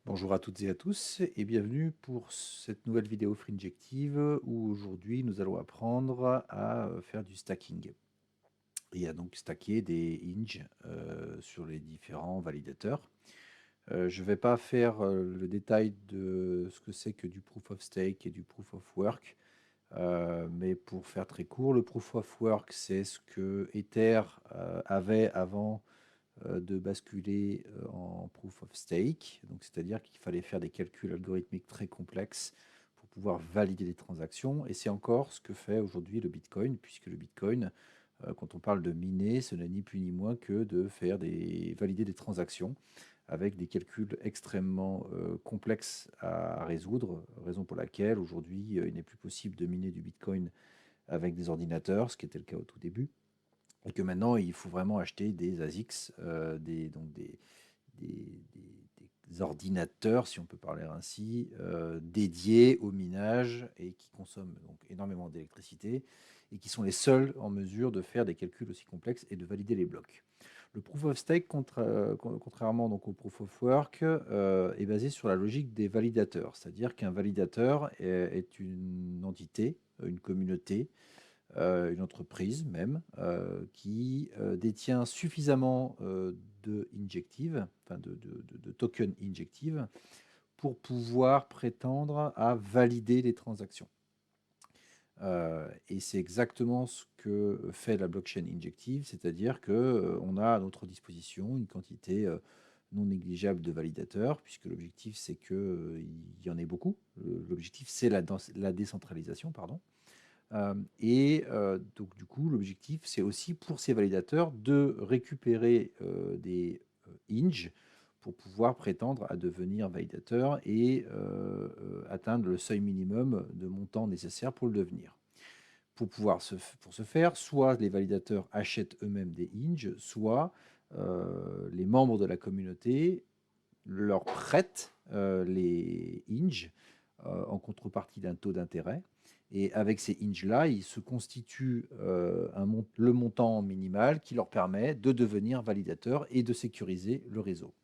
Bonjour à toutes et à tous et bienvenue pour cette nouvelle vidéo Frinjective où aujourd'hui nous allons apprendre à faire du stacking et à donc stacker des hinges sur les différents validateurs. Je ne vais pas faire le détail de ce que c'est que du proof of stake et du proof of work, mais pour faire très court, le proof of work c'est ce que Ether avait avant de basculer en proof of stake. Donc, c'est-à-dire qu'il fallait faire des calculs algorithmiques très complexes pour pouvoir valider des transactions. Et c'est encore ce que fait aujourd'hui le Bitcoin, puisque le Bitcoin, quand on parle de miner, ce n'est ni plus ni moins que de faire valider des transactions avec des calculs extrêmement complexes à résoudre, raison pour laquelle aujourd'hui il n'est plus possible de miner du Bitcoin avec des ordinateurs, ce qui était le cas au tout début. Et que maintenant, il faut vraiment acheter des ASICs, des ordinateurs, si on peut parler ainsi, dédiés au minage et qui consomment donc énormément d'électricité et qui sont les seuls en mesure de faire des calculs aussi complexes et de valider les blocs. Le proof of stake, contrairement donc au proof of work, est basé sur la logique des validateurs, c'est-à-dire qu'un validateur est une entité, une communauté, une entreprise même, qui détient suffisamment de injective, enfin de token injective, pour pouvoir prétendre à valider les transactions. Et c'est exactement ce que fait la blockchain injective, c'est-à-dire que on a à notre disposition une quantité non négligeable de validateurs, puisque l'objectif c'est qu'il y en ait beaucoup. L'objectif c'est la décentralisation, pardon. Donc du coup, l'objectif, c'est aussi pour ces validateurs de récupérer des hinges pour pouvoir prétendre à devenir validateur et atteindre le seuil minimum de montant nécessaire pour le devenir. Pour ce faire, soit les validateurs achètent eux-mêmes des hinges, soit les membres de la communauté leur prêtent les hinges en contrepartie d'un taux d'intérêt. Et avec ces hinges-là, ils se constituent le montant minimal qui leur permet de devenir validateur et de sécuriser le réseau.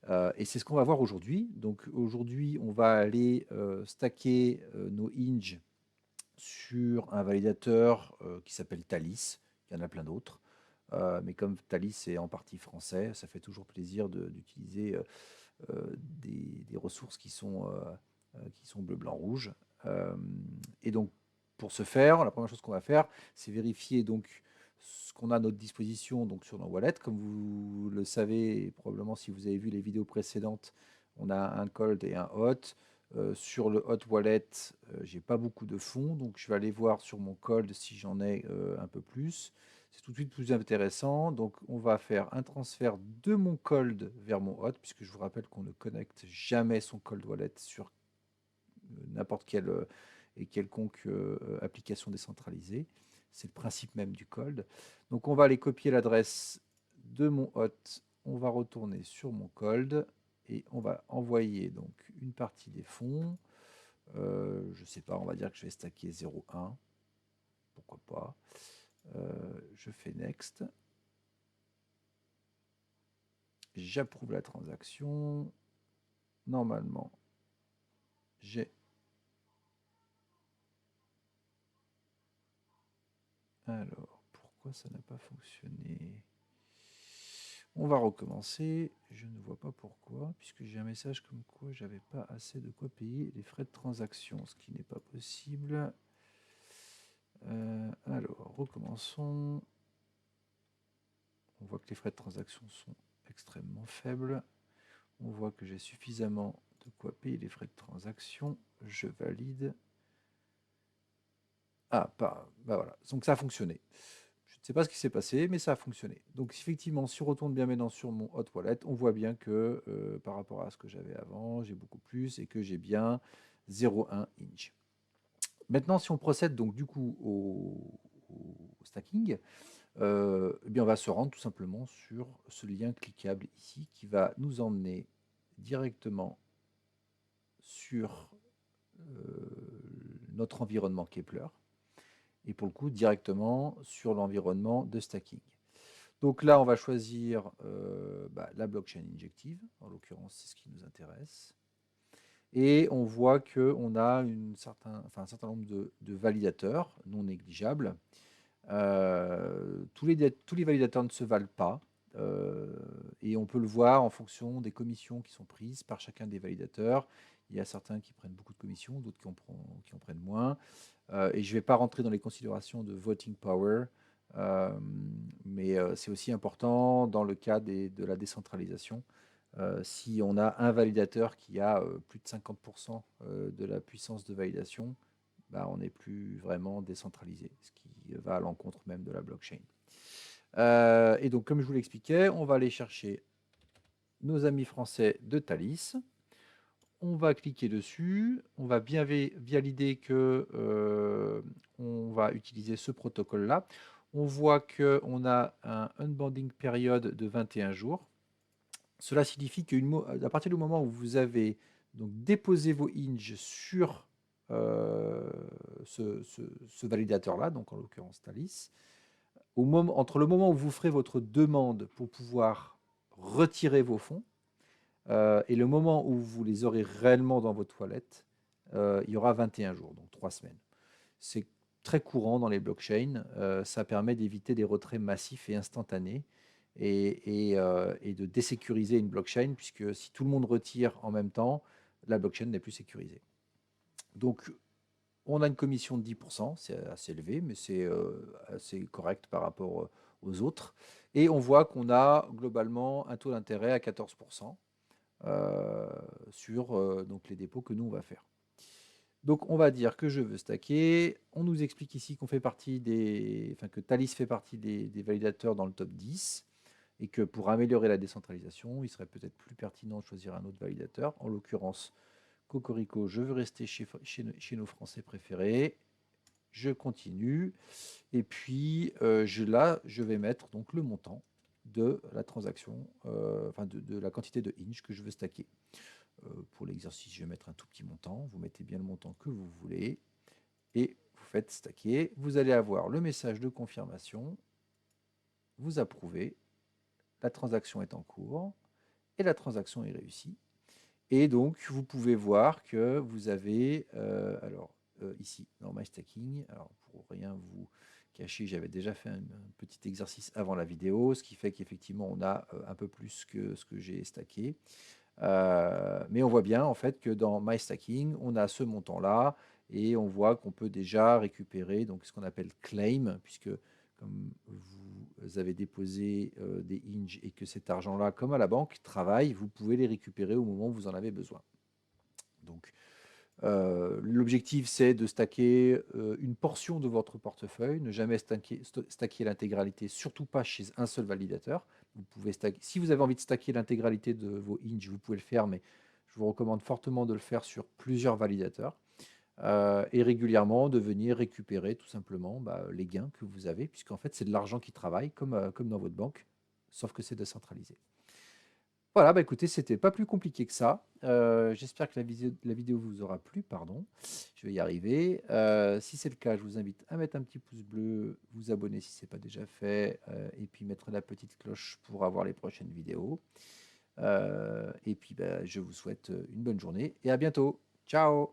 Et c'est ce qu'on va voir aujourd'hui. Donc aujourd'hui, on va aller stacker nos hinges sur un validateur qui s'appelle Thalys. Il y en a plein d'autres. Mais comme Thalys est en partie français, ça fait toujours plaisir d'utiliser des ressources qui sont bleu, blanc, rouge. Et donc, pour ce faire, la première chose qu'on va faire, c'est vérifier donc ce qu'on a à notre disposition donc sur nos wallets. Comme vous le savez, probablement si vous avez vu les vidéos précédentes, on a un cold et un hot. Sur le hot wallet, j'ai pas beaucoup de fonds, donc je vais aller voir sur mon cold si j'en ai un peu plus. C'est tout de suite plus intéressant. Donc, on va faire un transfert de mon cold vers mon hot, puisque je vous rappelle qu'on ne connecte jamais son cold wallet sur n'importe quelle et quelconque application décentralisée. C'est le principe même du cold. Donc, on va aller copier l'adresse de mon hot. On va retourner sur mon cold et on va envoyer donc une partie des fonds. Je sais pas, on va dire que je vais stacker 0,1. Pourquoi pas. Je fais next. J'approuve la transaction. Normalement, j'ai... Alors, pourquoi ça n'a pas fonctionné? On va recommencer. Je ne vois pas pourquoi, puisque j'ai un message comme quoi j'avais pas assez de quoi payer les frais de transaction, ce qui n'est pas possible. Alors, recommençons. On voit que les frais de transaction sont extrêmement faibles. On voit que j'ai suffisamment de quoi payer les frais de transaction. Je valide. Ah, bah voilà. Donc ça a fonctionné. Je ne sais pas ce qui s'est passé, mais ça a fonctionné. Donc effectivement, si on retourne bien maintenant sur mon hot wallet, on voit bien que par rapport à ce que j'avais avant, j'ai beaucoup plus et que j'ai bien 0,1 inch. Maintenant, si on procède donc du coup au stacking, eh bien on va se rendre tout simplement sur ce lien cliquable ici qui va nous emmener directement sur notre environnement Kepler et pour le coup directement sur l'environnement de stacking. Donc là, on va choisir la blockchain injective, en l'occurrence, c'est ce qui nous intéresse. Et on voit qu'on a un certain nombre de validateurs non négligeables. Tous les validateurs ne se valent pas. Et on peut le voir en fonction des commissions qui sont prises par chacun des validateurs. Il y a certains qui prennent beaucoup de commissions, d'autres qui en prennent moins. Et je ne vais pas rentrer dans les considérations de voting power, euh, mais c'est aussi important dans le cas de la décentralisation. Si on a un validateur qui a plus de 50% de la puissance de validation, bah, on n'est plus vraiment décentralisé, ce qui va à l'encontre même de la blockchain. Et donc, comme je vous l'expliquais, on va aller chercher nos amis français de Thalys. On va cliquer dessus, on va bien valider que on va utiliser ce protocole-là. On voit qu'on a un unbounding période de 21 jours. Cela signifie qu'à partir du moment où vous avez donc déposé vos hinges sur ce validateur-là, donc en l'occurrence Thalys, entre le moment où vous ferez votre demande pour pouvoir retirer vos fonds, et le moment où vous les aurez réellement dans votre wallet, il y aura 21 jours, donc 3 semaines. C'est très courant dans les blockchains. Ça permet d'éviter des retraits massifs et instantanés et de désécuriser une blockchain, puisque si tout le monde retire en même temps, la blockchain n'est plus sécurisée. Donc, on a une commission de 10%, c'est assez élevé, mais c'est assez correct par rapport aux autres. Et on voit qu'on a globalement un taux d'intérêt à 14%. Sur donc les dépôts que nous on va faire. Donc on va dire que je veux stacker. On nous explique ici qu'on fait partie que Thalys fait partie des validateurs dans le top 10 et que pour améliorer la décentralisation, il serait peut-être plus pertinent de choisir un autre validateur. En l'occurrence, Cocorico, je veux rester chez nos Français préférés. Je continue. Et puis là, je vais mettre donc le montant de la transaction, de la quantité de inch que je veux stacker. Pour l'exercice, je vais mettre un tout petit montant. Vous mettez bien le montant que vous voulez et vous faites stacker. Vous allez avoir le message de confirmation. Vous approuvez. La transaction est en cours et la transaction est réussie. Et donc, vous pouvez voir que vous avez, ici, dans My Stacking, alors pour rien vous cacher, j'avais déjà fait un petit exercice avant la vidéo, ce qui fait qu'effectivement, on a un peu plus que ce que j'ai stacké. Mais on voit bien en fait que dans My Stacking, on a ce montant-là et on voit qu'on peut déjà récupérer donc ce qu'on appelle claim, puisque comme vous avez déposé des hinges et que cet argent-là, comme à la banque, travaille, vous pouvez les récupérer au moment où vous en avez besoin. Donc, l'objectif, c'est de stacker une portion de votre portefeuille, ne jamais stacker l'intégralité, surtout pas chez un seul validateur. Vous pouvez si vous avez envie de stacker l'intégralité de vos hinges, vous pouvez le faire, mais je vous recommande fortement de le faire sur plusieurs validateurs. Et régulièrement de venir récupérer tout simplement les gains que vous avez, puisqu'en fait c'est de l'argent qui travaille comme dans votre banque, sauf que c'est décentralisé. Voilà, écoutez, c'était pas plus compliqué que ça. J'espère que la vidéo vous aura plu, pardon. Je vais y arriver. Si c'est le cas, je vous invite à mettre un petit pouce bleu, vous abonner si ce n'est pas déjà fait, et puis mettre la petite cloche pour avoir les prochaines vidéos. Et puis, je vous souhaite une bonne journée et à bientôt. Ciao!